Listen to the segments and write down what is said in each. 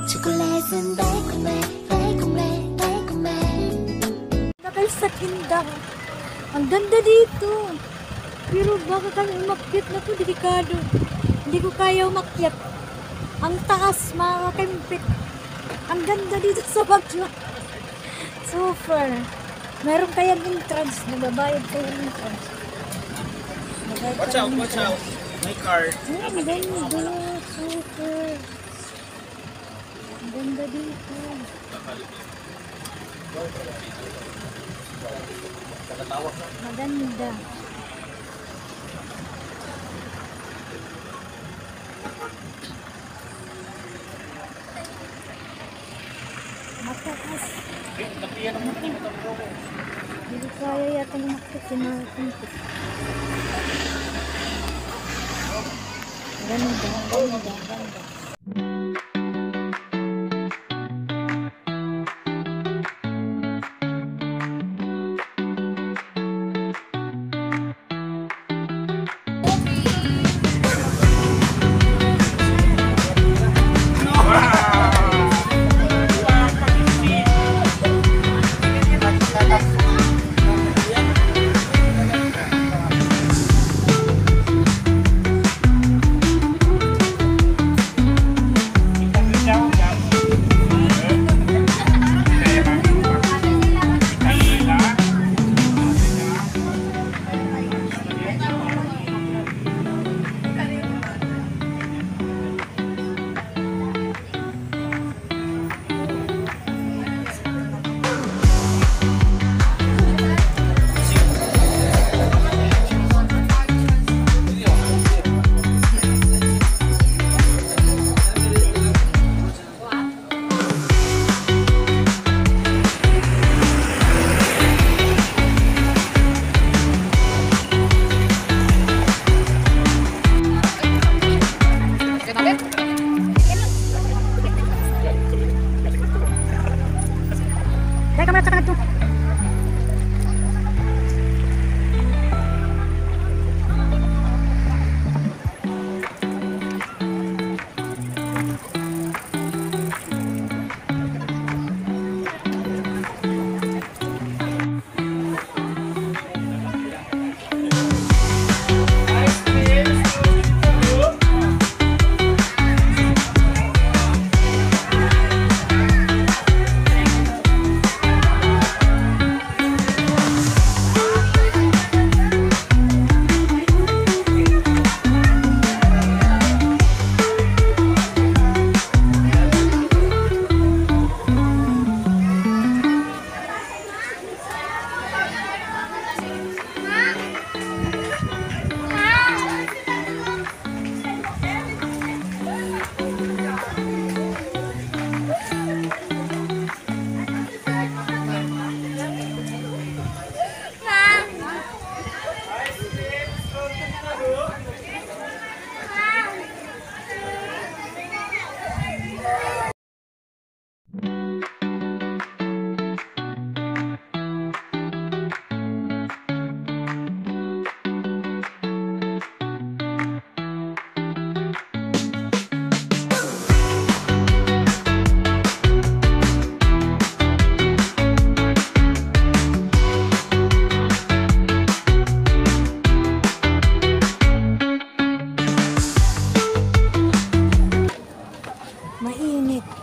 초콜릿은 달콤해 달콤해 달콤해. Nakal sa Kingdom. Ang ganda dito. Pero baka kami umakyat na po, delikado. Hindi ko kaya umakyat. Ang taas, mga kakimpit. Ang ganda dito sa Bagyo. Super. Meron kayang entrance. Nababayad kayo ng entrance. Watch out, watch out. My car. Ang ganda. Super. Ang ganda dito. Maganda. Mataas. Hindi kaya yata lumakit yung mga kumpit. Ganda, ganda, ganda.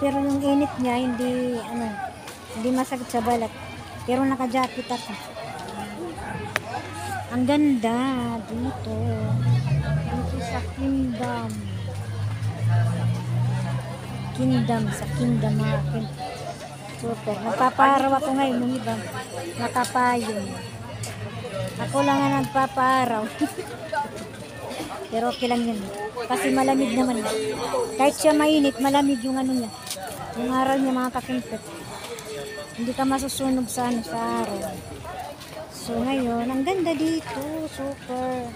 Pero yung init niya hindi masakit sa balat. Pero naka-jacket ako. Ang ganda dito. Dito sa Kingdom. Sa Kingdom akin. Super. Nagpaparaw ako ngayon ng iba. Nakapayong. Ako lang ang nagpaparaw. Pero okay lang yun. Kasi malamig naman. Kahit siya mainit, malamig yung ano niya. Yung araw niya, mga kakimpit. Hindi ka masusunog sa araw. So ngayon, ang ganda dito. Super.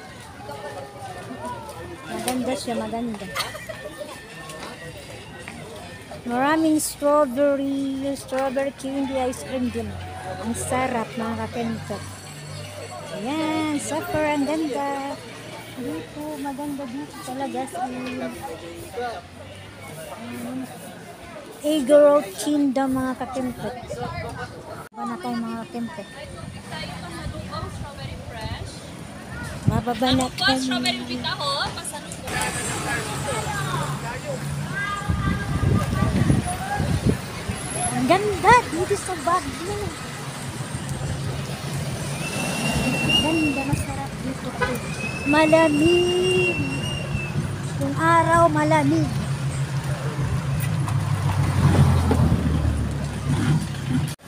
Maganda siya, maganda. Maraming strawberry candy ice cream din. Ang sarap, mga kakimpit. Ayan, super, ang ganda. Dito, maganda dito talaga. Igoro Kingdom mga kakimpe. Ba na tayo mga kakimpe. Mababa na tayo. Strawberry pitahon, pasalubong. Ang ganda dito sa Baguio. Ganda, masarap dito. Malamig. Yung araw malamig.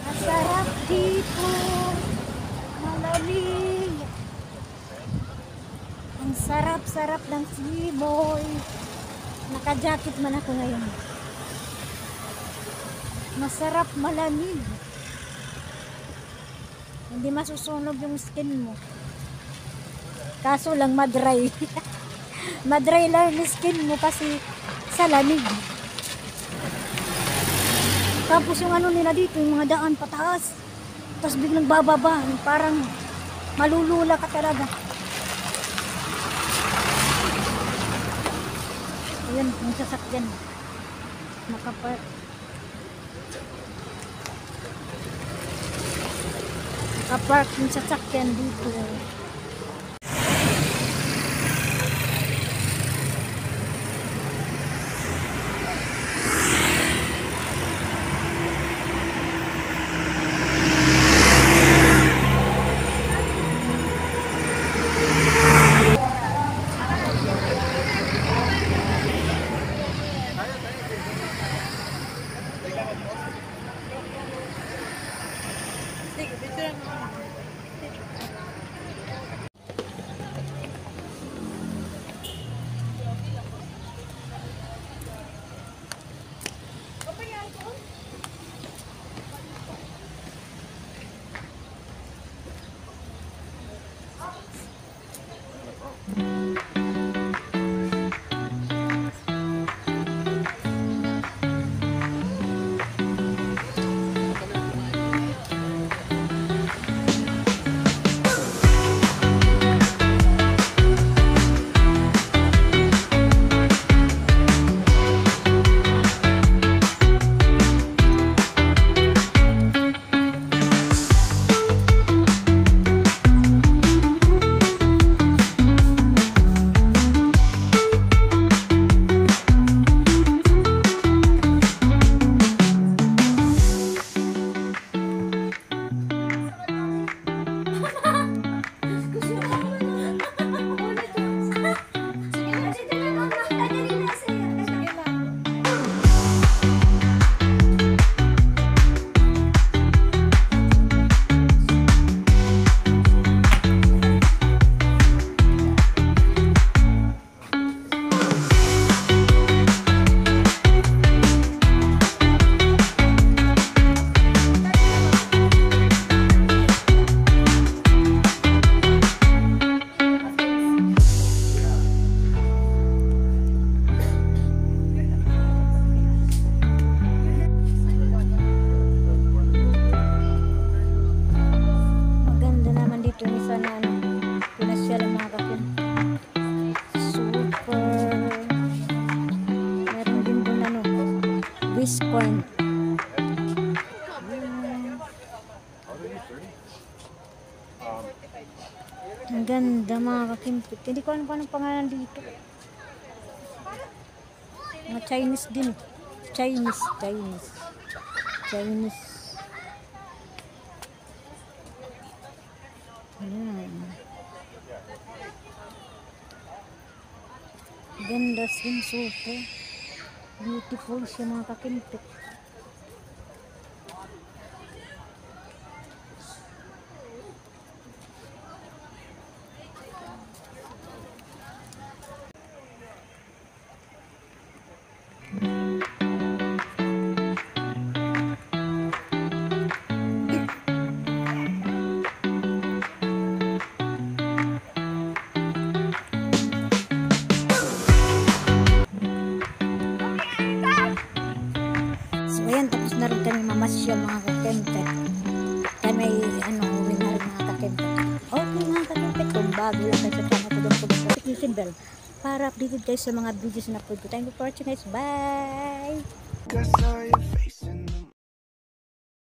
Masarap dito. Malamig. Ang sarap-sarap ng simoy. Naka-jacket man ako ngayon. Masarap, malamig. Hindi masusunog yung skin mo. Kaso lang madry. Madry lang yung skin mo kasi sa lamig. Tapos yung ano nila dito, yung mga daan pataas. Tapos biglang bababa. Parang malulula ka talaga. Ayan, yung sasakyan. Nakapark. Nakapark yung sasakyan dito. Point. Ang ganda mga kakimpit. Hindi ko alam kung anong pangalan dito. Mga Chinese din. Chinese. Ayan. Ganda sin super. Beautiful siya mga kakimpit. Ayan, tapos na rin kami mamasyal mga kakempet. Kaya may uwi na rin mga kakempet. Okay mga kakempet, kung bago lang kayo sa channel ko doon po sa notification bell para updated kayo sa mga videos na upload ko. Thank you for watching guys. Bye! I saw your face.